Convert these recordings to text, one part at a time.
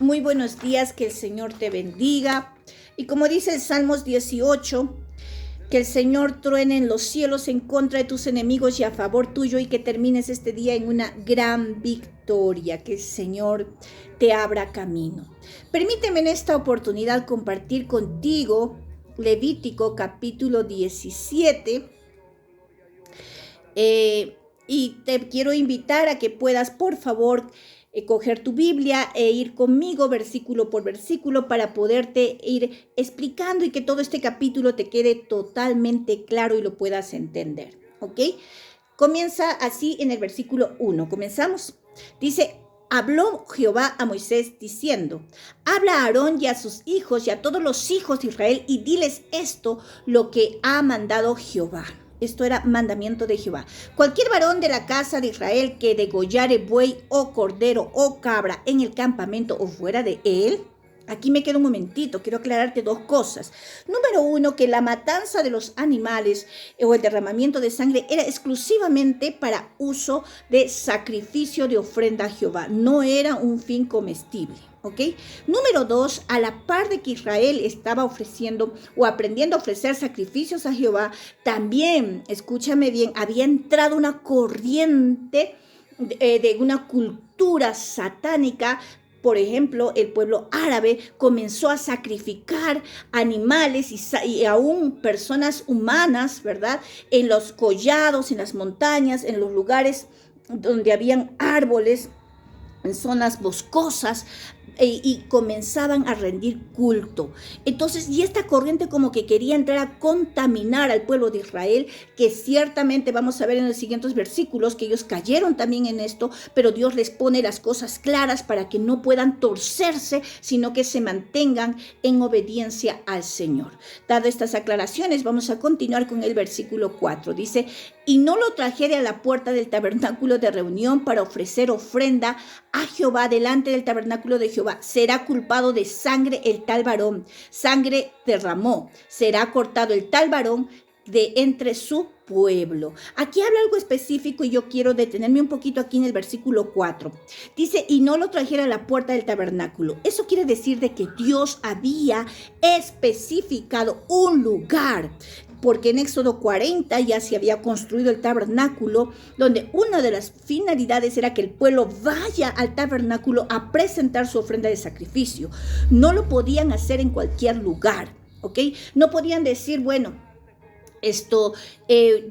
Muy buenos días, que el Señor te bendiga. Y como dice el Salmos 18, que el Señor truene en los cielos en contra de tus enemigos y a favor tuyo, y que termines este día en una gran victoria, que el Señor te abra camino. Permíteme en esta oportunidad compartir contigo Levítico capítulo 17. Y te quiero invitar a que puedas, por favor, coger tu Biblia e ir conmigo versículo por versículo para poderte ir explicando y que todo este capítulo te quede totalmente claro y lo puedas entender, ¿ok? Comienza así en el versículo 1. Comenzamos. Dice: habló Jehová a Moisés diciendo: habla a Aarón y a sus hijos y a todos los hijos de Israel y diles esto, lo que ha mandado Jehová. Esto era mandamiento de Jehová. Cualquier varón de la casa de Israel que degollare buey o cordero o cabra en el campamento o fuera de él. Aquí me quedo un momentito, quiero aclararte dos cosas. Número uno, que la matanza de los animales o el derramamiento de sangre era exclusivamente para uso de sacrificio de ofrenda a Jehová. No era un fin comestible. ¿Ok? Número dos, a la par de que Israel estaba ofreciendo o aprendiendo a ofrecer sacrificios a Jehová, también, escúchame bien, había entrado una corriente de una cultura satánica. Por ejemplo, el pueblo árabe comenzó a sacrificar animales y aún personas humanas, ¿verdad? En los collados, en las montañas, en los lugares donde habían árboles, en zonas boscosas, y comenzaban a rendir culto. Entonces, y esta corriente como que quería entrar a contaminar al pueblo de Israel, que ciertamente vamos a ver en los siguientes versículos que ellos cayeron también en esto, pero Dios les pone las cosas claras para que no puedan torcerse, sino que se mantengan en obediencia al Señor. Dadas estas aclaraciones, vamos a continuar con el versículo 4. Dice: y no lo trajere a la puerta del tabernáculo de reunión para ofrecer ofrenda a Jehová delante del tabernáculo de Jehová, será culpado de sangre el tal varón. Sangre derramó, será cortado el tal varón de entre su pueblo. Aquí habla algo específico y yo quiero detenerme un poquito aquí en el versículo 4. Dice: y no lo trajera a la puerta del tabernáculo. Eso quiere decir de que Dios había especificado un lugar, porque en Éxodo 40 ya se había construido el tabernáculo, donde una de las finalidades era que el pueblo vaya al tabernáculo a presentar su ofrenda de sacrificio. No lo podían hacer en cualquier lugar, ¿ok? No podían decir, bueno,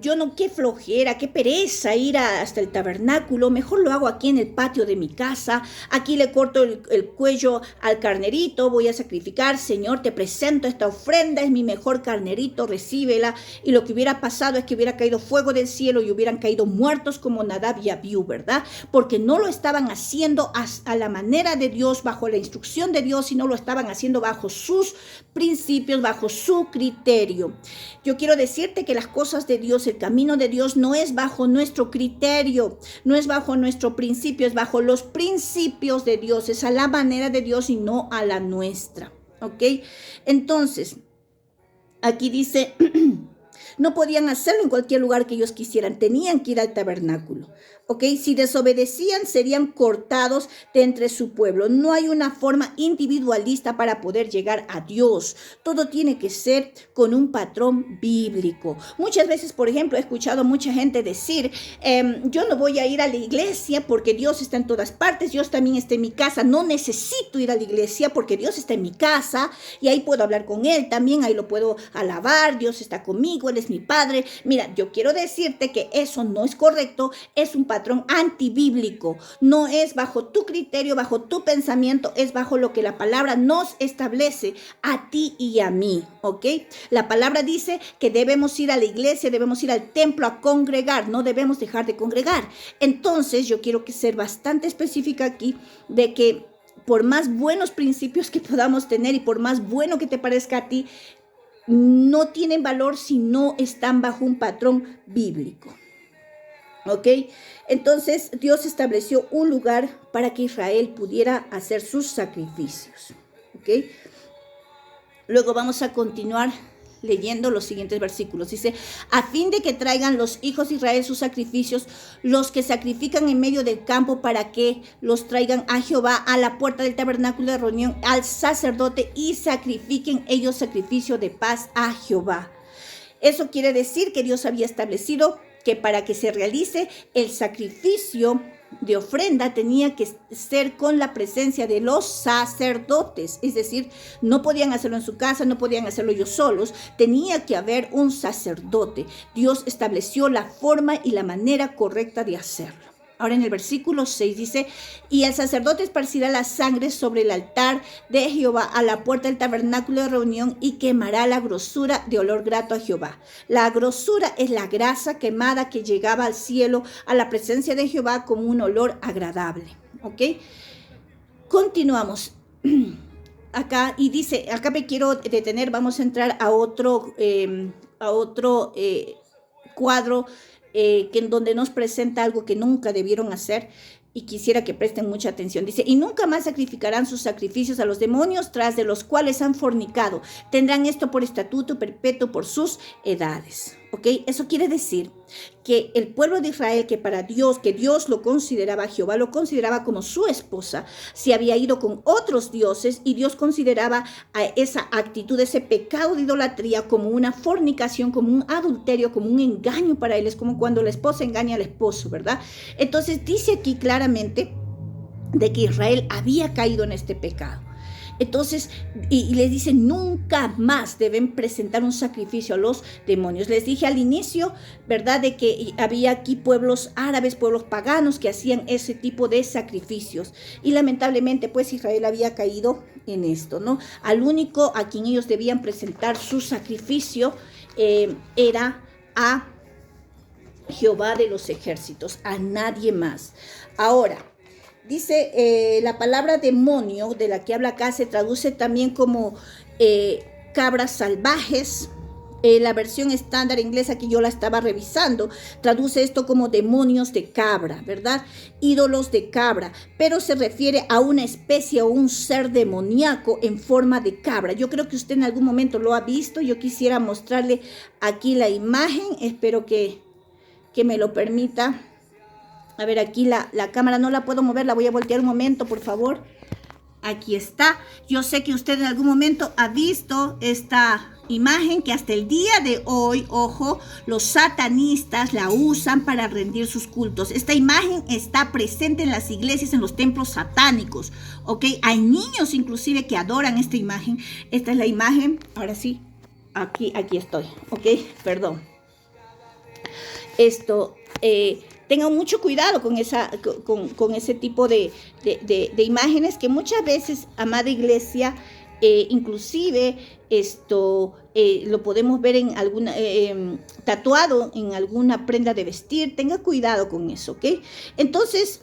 yo no, qué flojera, qué pereza ir hasta el tabernáculo, mejor lo hago aquí en el patio de mi casa, aquí le corto el cuello al carnerito, voy a sacrificar, Señor, te presento esta ofrenda, es mi mejor carnerito, recíbela. Y lo que hubiera pasado es que hubiera caído fuego del cielo y hubieran caído muertos como Nadab y Abiú, ¿verdad? Porque no lo estaban haciendo a la manera de Dios, bajo la instrucción de Dios, sino lo estaban haciendo bajo sus principios, bajo su criterio. Yo quiero decirte que las cosas de Dios, el camino de Dios no es bajo nuestro criterio, no es bajo nuestro principio, es bajo los principios de Dios, es a la manera de Dios y no a la nuestra, ¿ok? Entonces, aquí dice, no podían hacerlo en cualquier lugar que ellos quisieran, tenían que ir al tabernáculo, ¿ok? Si desobedecían, serían cortados de entre su pueblo. No hay una forma individualista para poder llegar a Dios. Todo tiene que ser con un patrón bíblico. Muchas veces, por ejemplo, he escuchado a mucha gente decir, yo no voy a ir a la iglesia porque Dios está en todas partes, Dios también está en mi casa, no necesito ir a la iglesia porque Dios está en mi casa y ahí puedo hablar con Él también, ahí lo puedo alabar, Dios está conmigo, Él es mi Padre. Mira, yo quiero decirte que eso no es correcto, es un patrón antibíblico, no es bajo tu criterio, bajo tu pensamiento, es bajo lo que la palabra nos establece a ti y a mí, ¿ok? La palabra dice que debemos ir a la iglesia, debemos ir al templo a congregar, no debemos dejar de congregar. Entonces yo quiero ser bastante específica aquí de que por más buenos principios que podamos tener y por más bueno que te parezca a ti, no tienen valor si no están bajo un patrón bíblico. ¿Ok? Entonces Dios estableció un lugar para que Israel pudiera hacer sus sacrificios. ¿Ok? Luego vamos a continuar leyendo los siguientes versículos. Dice, a fin de que traigan los hijos de Israel sus sacrificios, los que sacrifican en medio del campo, para que los traigan a Jehová a la puerta del tabernáculo de reunión al sacerdote y sacrifiquen ellos sacrificio de paz a Jehová. Eso quiere decir que Dios había establecido que para que se realice el sacrificio de ofrenda tenía que ser con la presencia de los sacerdotes, es decir, no podían hacerlo en su casa, no podían hacerlo ellos solos, tenía que haber un sacerdote. Dios estableció la forma y la manera correcta de hacerlo. Ahora en el versículo 6 dice, y el sacerdote esparcirá la sangre sobre el altar de Jehová a la puerta del tabernáculo de reunión y quemará la grosura de olor grato a Jehová. La grosura es la grasa quemada que llegaba al cielo, a la presencia de Jehová, como un olor agradable. ¿Ok? Continuamos. Acá, y dice, acá me quiero detener, vamos a entrar a otro cuadro que en donde nos presenta algo que nunca debieron hacer, y quisiera que presten mucha atención. Dice, y nunca más sacrificarán sus sacrificios a los demonios, tras de los cuales han fornicado. Tendrán esto por estatuto perpetuo por sus edades. ¿Ok? Eso quiere decir que el pueblo de Israel, que Dios lo consideraba, Jehová lo consideraba como su esposa, se había ido con otros dioses, y Dios consideraba a esa actitud, ese pecado de idolatría, como una fornicación, como un adulterio, como un engaño para él. Es como cuando la esposa engaña al esposo, ¿verdad? Entonces dice aquí claramente de que Israel había caído en este pecado. Entonces, y les dice, nunca más deben presentar un sacrificio a los demonios. Les dije al inicio, ¿verdad?, de que había aquí pueblos árabes, pueblos paganos que hacían ese tipo de sacrificios. Y lamentablemente, pues Israel había caído en esto, ¿no? Al único a quien ellos debían presentar su sacrificio era a Jehová de los ejércitos, a nadie más. Ahora, dice, la palabra demonio, de la que habla acá, se traduce también como cabras salvajes. La versión estándar inglesa, que yo la estaba revisando, traduce esto como demonios de cabra, ¿verdad? Ídolos de cabra, pero se refiere a una especie o un ser demoníaco en forma de cabra. Yo creo que usted en algún momento lo ha visto. Yo quisiera mostrarle aquí la imagen, espero que me lo permita. A ver, aquí la cámara no la puedo mover, la voy a voltear un momento, por favor. Aquí está. Yo sé que usted en algún momento ha visto esta imagen, que hasta el día de hoy, ojo, los satanistas la usan para rendir sus cultos. Esta imagen está presente en las iglesias, en los templos satánicos, ¿ok? Hay niños inclusive que adoran esta imagen. Esta es la imagen, ahora sí, aquí estoy, ¿ok? Perdón. Tengan mucho cuidado con ese tipo de imágenes que muchas veces, amada iglesia, inclusive lo podemos ver en alguna tatuado en alguna prenda de vestir. Tenga cuidado con eso, ¿ok? Entonces,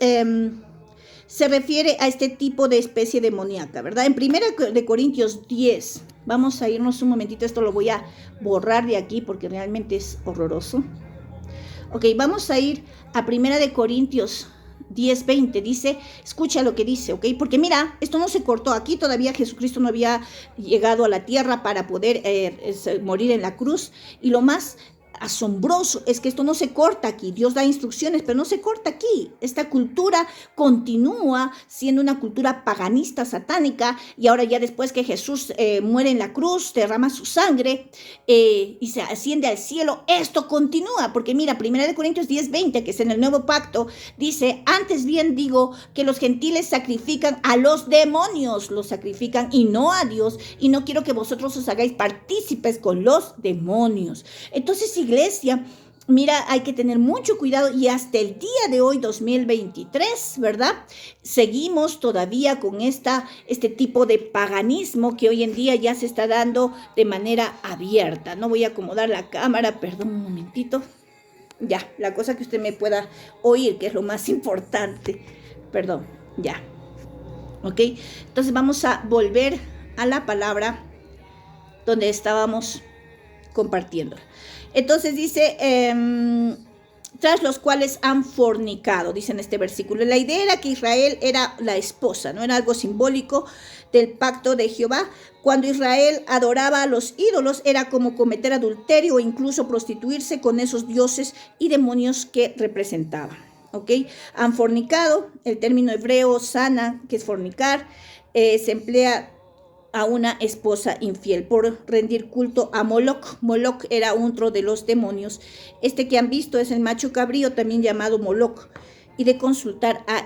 se refiere a este tipo de especie demoníaca, ¿verdad? En 1 de Corintios 10, vamos a irnos un momentito, esto lo voy a borrar de aquí porque realmente es horroroso. Ok, vamos a ir a 1 de Corintios 10:20, dice, escucha lo que dice, ok, porque mira, esto no se cortó aquí, todavía Jesucristo no había llegado a la tierra para poder morir en la cruz, y lo más asombroso es que esto no se corta aquí. Dios da instrucciones, pero no se corta aquí. Esta cultura continúa siendo una cultura paganista, satánica, y ahora ya después que Jesús muere en la cruz, derrama su sangre y se asciende al cielo, esto continúa, porque mira, 1 Corintios 10:20, que es en el Nuevo Pacto, dice, antes bien digo que los gentiles sacrifican a los demonios, los sacrifican y no a Dios, y no quiero que vosotros os hagáis partícipes con los demonios. Entonces, iglesia, mira, hay que tener mucho cuidado, y hasta el día de hoy, 2023, ¿verdad? Seguimos todavía con este tipo de paganismo que hoy en día ya se está dando de manera abierta. No voy a acomodar la cámara, perdón un momentito. Ya, la cosa que usted me pueda oír, que es lo más importante. Perdón, ya. ¿Ok? Entonces vamos a volver a la palabra donde estábamos compartiendo. Entonces dice, tras los cuales han fornicado, dice en este versículo. La idea era que Israel era la esposa, no era algo simbólico del pacto de Jehová. Cuando Israel adoraba a los ídolos, era como cometer adulterio o incluso prostituirse con esos dioses y demonios que representaban. ¿Ok? Han fornicado, el término hebreo sana, que es fornicar, se emplea a una esposa infiel por rendir culto a Moloch. Moloch era otro de los demonios. Este que han visto es el macho cabrío, también llamado Moloch, y de consultar a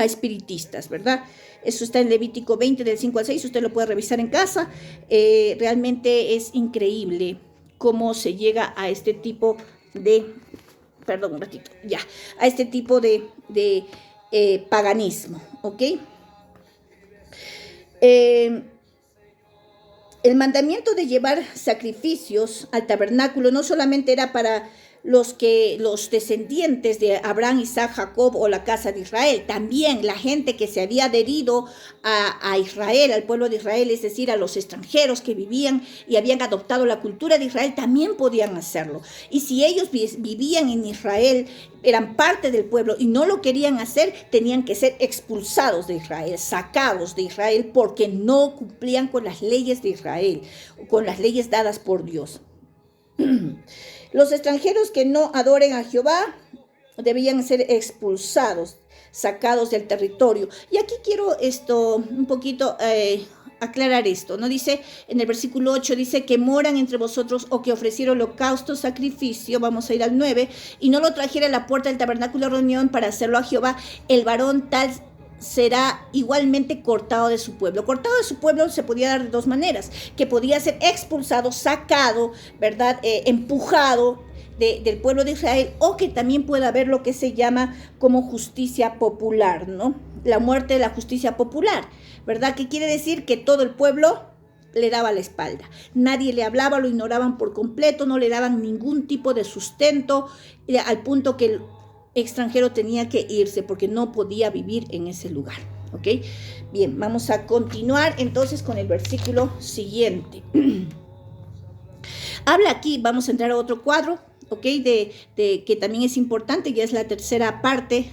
espiritistas, ¿verdad? Eso está en Levítico 20 del 5 al 6, usted lo puede revisar en casa. Realmente es increíble cómo se llega a este tipo de, perdón un ratito, ya, a este tipo de paganismo, ¿ok? El mandamiento de llevar sacrificios al tabernáculo no solamente era para los descendientes de Abraham, Isaac, Jacob o la casa de Israel, también la gente que se había adherido a Israel, al pueblo de Israel, es decir, a los extranjeros que vivían y habían adoptado la cultura de Israel, también podían hacerlo. Y si ellos vivían en Israel, eran parte del pueblo y no lo querían hacer, tenían que ser expulsados de Israel, sacados de Israel, porque no cumplían con las leyes de Israel, con las leyes dadas por Dios. Los extranjeros que no adoren a Jehová debían ser expulsados, sacados del territorio. Y aquí quiero un poquito aclarar esto, ¿no? Dice en el versículo 8, dice que moran entre vosotros o que ofrecieron holocausto, sacrificio, vamos a ir al 9, y no lo trajera a la puerta del tabernáculo de reunión para hacerlo a Jehová, el varón tal será igualmente cortado de su pueblo. Cortado de su pueblo se podía dar de dos maneras, que podía ser expulsado, sacado, ¿verdad? Empujado del pueblo de Israel, o que también puede haber lo que se llama como justicia popular, ¿no? La muerte de la justicia popular, ¿verdad? Que quiere decir que todo el pueblo le daba la espalda. Nadie le hablaba, lo ignoraban por completo, no le daban ningún tipo de sustento, al punto que el extranjero tenía que irse porque no podía vivir en ese lugar, ¿ok? Bien, vamos a continuar entonces con el versículo siguiente. Habla aquí, vamos a entrar a otro cuadro, ¿ok? Que también es importante, ya es la tercera parte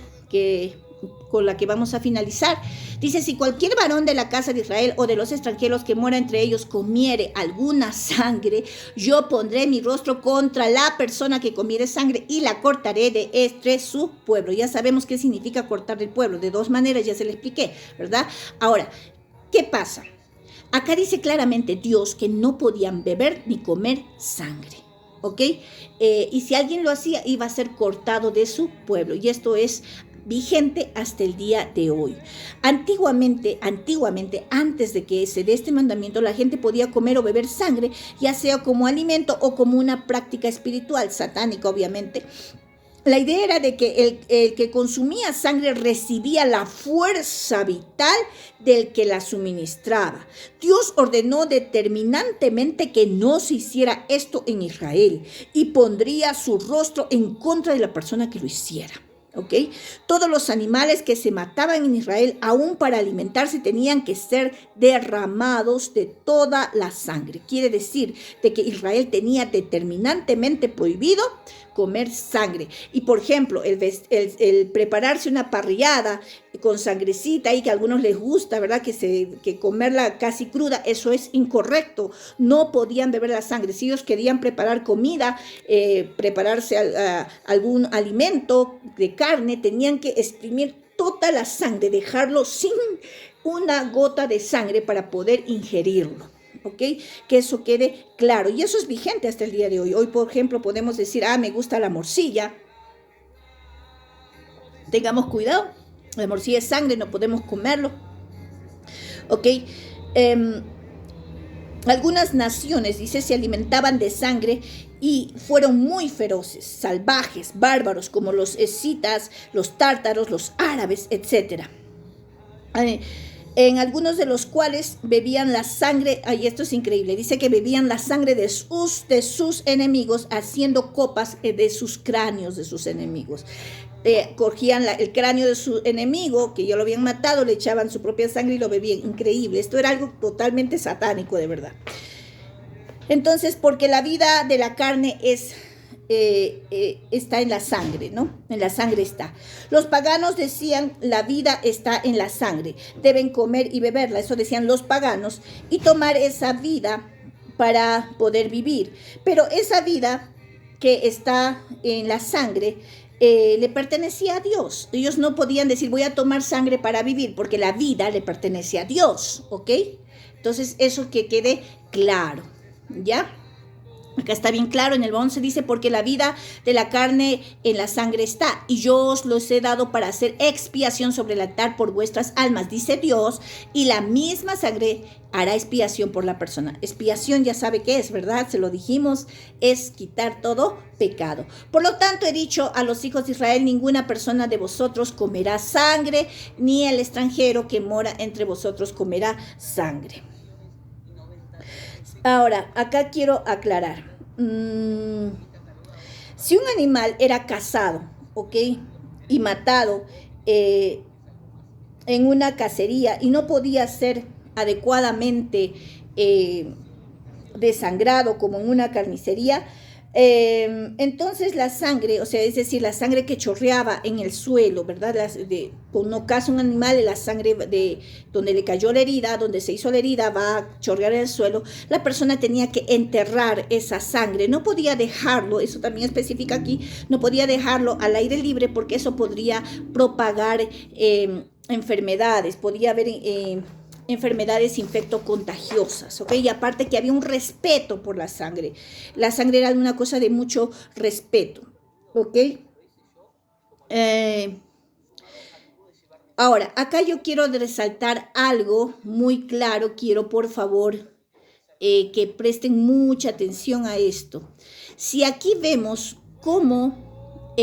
con la que vamos a finalizar. Dice, si cualquier varón de la casa de Israel o de los extranjeros que mora entre ellos comiere alguna sangre, yo pondré mi rostro contra la persona que comiere sangre y la cortaré de entre su pueblo. Ya sabemos qué significa cortar del pueblo, de dos maneras, ya se le expliqué, ¿verdad? Ahora, ¿qué pasa? Acá dice claramente Dios que no podían beber ni comer sangre, ¿ok? Y si alguien lo hacía, iba a ser cortado de su pueblo, y esto es vigente hasta el día de hoy. Antiguamente, antes de que se dé este mandamiento, la gente podía comer o beber sangre, ya sea como alimento o como una práctica espiritual, satánica obviamente. La idea era de que el que consumía sangre recibía la fuerza vital del que la suministraba. Dios ordenó determinantemente que no se hiciera esto en Israel y pondría su rostro en contra de la persona que lo hiciera. ¿Ok? Todos los animales que se mataban en Israel, aún para alimentarse, tenían que ser derramados de toda la sangre. Quiere decir de que Israel tenía determinantemente prohibido comer sangre. Y por ejemplo, el prepararse una parrillada con sangrecita y que a algunos les gusta, ¿verdad? Que comerla casi cruda, eso es incorrecto. No podían beber la sangre. Si ellos querían preparar comida, prepararse algún alimento de carne, tenían que exprimir toda la sangre, dejarlo sin una gota de sangre para poder ingerirlo. ¿Ok? Que eso quede claro. Y eso es vigente hasta el día de hoy. Hoy, por ejemplo, podemos decir, me gusta la morcilla. Tengamos cuidado. La morcilla es sangre, no podemos comerlo. ¿Ok? Algunas naciones, dice, se alimentaban de sangre y fueron muy feroces, salvajes, bárbaros, como los escitas, los tártaros, los árabes, etc. En algunos de los cuales bebían la sangre, esto es increíble, dice que bebían la sangre de sus enemigos, haciendo copas de sus cráneos de sus enemigos. Cogían el cráneo de su enemigo, que ya lo habían matado, le echaban su propia sangre y lo bebían. Increíble, esto era algo totalmente satánico, de verdad. Entonces, porque la vida de la carne es está en la sangre, ¿no? En la sangre está. Los paganos decían, la vida está en la sangre, deben comer y beberla, eso decían los paganos, y tomar esa vida para poder vivir. Pero esa vida que está en la sangre le pertenecía a Dios. Ellos no podían decir, voy a tomar sangre para vivir, porque la vida le pertenece a Dios, ¿ok? Entonces, eso que quede claro, ¿ya? Acá está bien claro, en el 11 dice, porque la vida de la carne en la sangre está, y yo os los he dado para hacer expiación sobre el altar por vuestras almas, dice Dios, y la misma sangre hará expiación por la persona. Expiación ya sabe qué es, ¿verdad? Se lo dijimos, es quitar todo pecado. Por lo tanto, he dicho a los hijos de Israel, ninguna persona de vosotros comerá sangre, ni el extranjero que mora entre vosotros comerá sangre. Ahora, acá quiero aclarar. Si un animal era cazado, ¿ok? Y matado en una cacería y no podía ser adecuadamente desangrado como en una carnicería, entonces la sangre, o sea, es decir, la sangre que chorreaba en el suelo, ¿verdad? Cuando caza un animal, la sangre de donde le cayó la herida, donde se hizo la herida, va a chorrear en el suelo, la persona tenía que enterrar esa sangre, no podía dejarlo, eso también especifica aquí, no podía dejarlo al aire libre porque eso podría propagar enfermedades, podía haber enfermedades infectocontagiosas, ¿ok? Y aparte que había un respeto por la sangre. La sangre era una cosa de mucho respeto, ¿ok? Ahora, acá yo quiero resaltar algo muy claro, quiero por favor que presten mucha atención a esto. Si aquí vemos cómo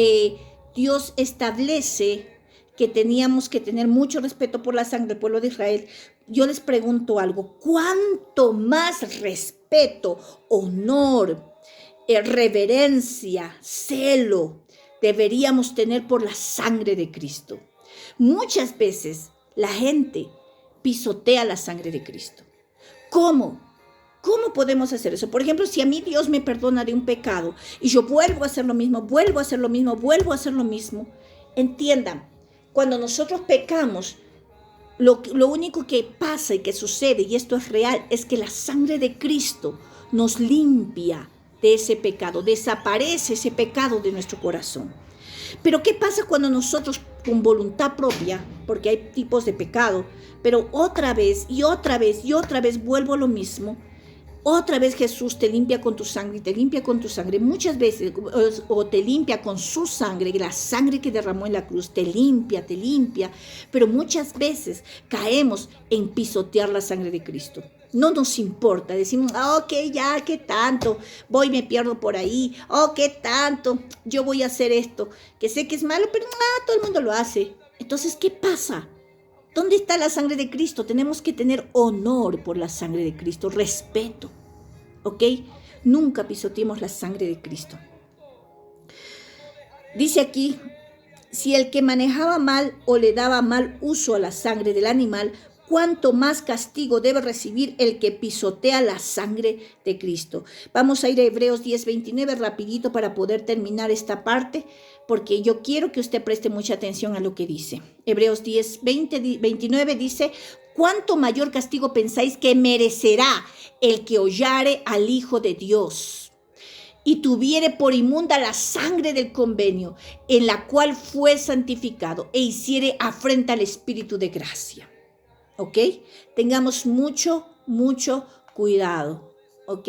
Dios establece que teníamos que tener mucho respeto por la sangre del pueblo de Israel, yo les pregunto algo, ¿cuánto más respeto, honor, reverencia, celo deberíamos tener por la sangre de Cristo? Muchas veces la gente pisotea la sangre de Cristo. ¿Cómo? ¿Cómo podemos hacer eso? Por ejemplo, si a mí Dios me perdona de un pecado y yo vuelvo a hacer lo mismo, vuelvo a hacer lo mismo, entiendan, cuando nosotros pecamos, lo único que pasa y que sucede, y esto es real, es que la sangre de Cristo nos limpia de ese pecado, desaparece ese pecado de nuestro corazón. Pero ¿qué pasa cuando nosotros con voluntad propia, porque hay tipos de pecado, pero otra vez vuelvo a lo mismo? Otra vez Jesús te limpia con tu sangre y te limpia con tu sangre. Muchas veces, o te limpia con su sangre, la sangre que derramó en la cruz, te limpia. Pero muchas veces caemos en pisotear la sangre de Cristo. No nos importa, decimos, ok, ya, ¿qué tanto? Voy, me pierdo por ahí, ¿qué tanto? Yo voy a hacer esto, que sé que es malo, pero todo el mundo lo hace. Entonces, ¿qué pasa? ¿Dónde está la sangre de Cristo? Tenemos que tener honor por la sangre de Cristo, respeto, ¿ok? Nunca pisoteemos la sangre de Cristo. Dice aquí, si el que manejaba mal o le daba mal uso a la sangre del animal, cuánto más castigo debe recibir el que pisotea la sangre de Cristo. Vamos a ir a Hebreos 10:29 rapidito para poder terminar esta parte, porque yo quiero que usted preste mucha atención a lo que dice. Hebreos 10:29 dice, ¿cuánto mayor castigo pensáis que merecerá el que hollare al Hijo de Dios y tuviere por inmunda la sangre del convenio, en la cual fue santificado, e hiciere afrenta al Espíritu de gracia? ¿Ok? Tengamos mucho cuidado, ¿ok?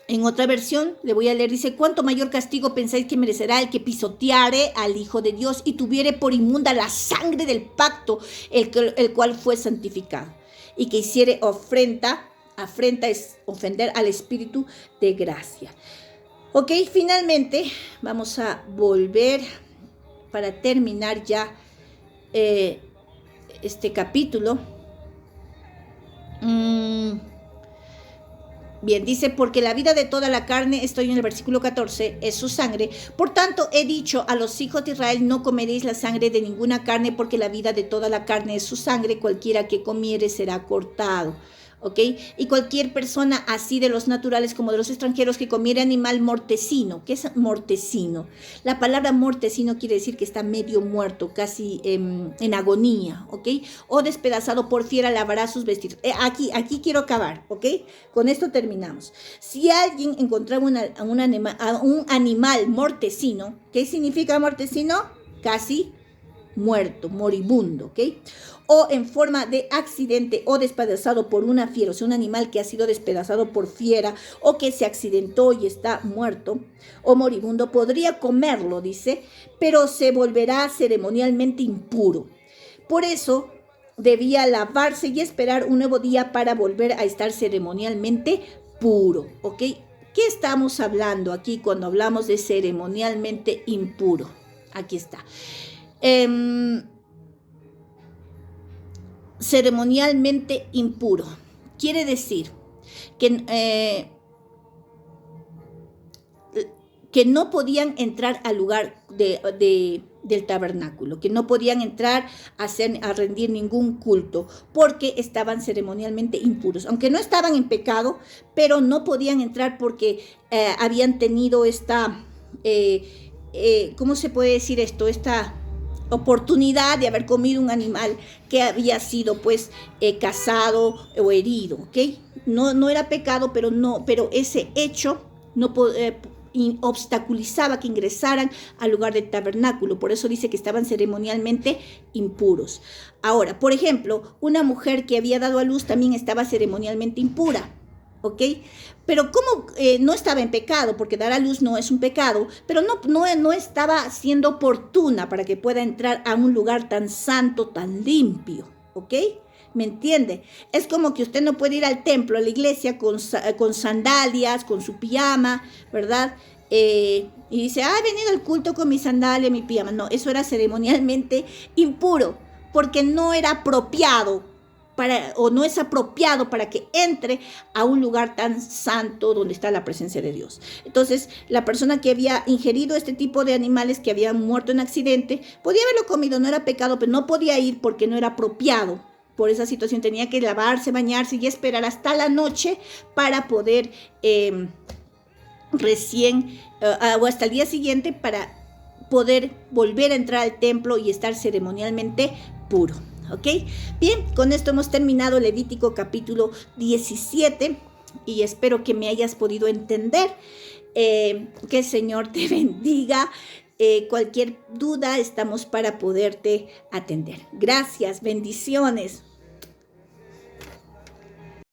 En otra versión, le voy a leer, dice, ¿cuánto mayor castigo pensáis que merecerá el que pisoteare al Hijo de Dios y tuviere por inmunda la sangre del pacto, el cual fue santificado, y que hiciere afrenta es ofender al Espíritu de gracia? Ok, finalmente, vamos a volver para terminar ya este capítulo. Bien, dice, porque la vida de toda la carne, estoy en el versículo 14, es su sangre. Por tanto, he dicho a los hijos de Israel, no comeréis la sangre de ninguna carne, porque la vida de toda la carne es su sangre. Cualquiera que comiere será cortado. ¿ok? Y cualquier persona así de los naturales como de los extranjeros que comiera animal mortecino. ¿Qué es mortecino? La palabra mortecino quiere decir que está medio muerto, casi en agonía, ¿ok? O despedazado por fiera lavará sus vestidos. Aquí quiero acabar, ¿ok? Con esto terminamos. Si alguien encontraba un animal mortecino, ¿qué significa mortecino? Casi muerto, moribundo, ¿ok? O en forma de accidente o despedazado por una fiera, o sea, un animal que ha sido despedazado por fiera o que se accidentó y está muerto o moribundo, podría comerlo, dice, pero se volverá ceremonialmente impuro. Por eso debía lavarse y esperar un nuevo día para volver a estar ceremonialmente puro, ¿ok? ¿Qué estamos hablando aquí cuando hablamos de ceremonialmente impuro? Aquí está. Ceremonialmente impuro. Quiere decir que no podían entrar al lugar del tabernáculo, que no podían entrar a rendir ningún culto, porque estaban ceremonialmente impuros. Aunque no estaban en pecado, pero no podían entrar porque habían tenido ¿cómo se puede decir esto? Esta oportunidad de haber comido un animal que había sido pues cazado o herido, ¿ok? No era pecado, pero ese hecho no obstaculizaba que ingresaran al lugar del tabernáculo. Por eso dice que estaban ceremonialmente impuros. Ahora, por ejemplo, una mujer que había dado a luz también estaba ceremonialmente impura, ¿ok? Pero como no estaba en pecado, porque dar a luz no es un pecado, pero no estaba siendo oportuna para que pueda entrar a un lugar tan santo, tan limpio, ¿ok? ¿Me entiende? Es como que usted no puede ir al templo, a la iglesia con sandalias, con su pijama, ¿verdad? Y dice, he venido al culto con mi sandalia, mi pijama. No, eso era ceremonialmente impuro, porque no era apropiado o no es apropiado para que entre a un lugar tan santo donde está la presencia de Dios. Entonces, la persona que había ingerido este tipo de animales que habían muerto en accidente, podía haberlo comido, no era pecado, pero no podía ir porque no era apropiado. Por esa situación tenía que lavarse, bañarse y esperar hasta la noche para poder o hasta el día siguiente para poder volver a entrar al templo y estar ceremonialmente puro. ¿Ok? Bien, con esto hemos terminado Levítico capítulo 17 y espero que me hayas podido entender. Que el Señor te bendiga. Cualquier duda estamos para poderte atender. Gracias, bendiciones.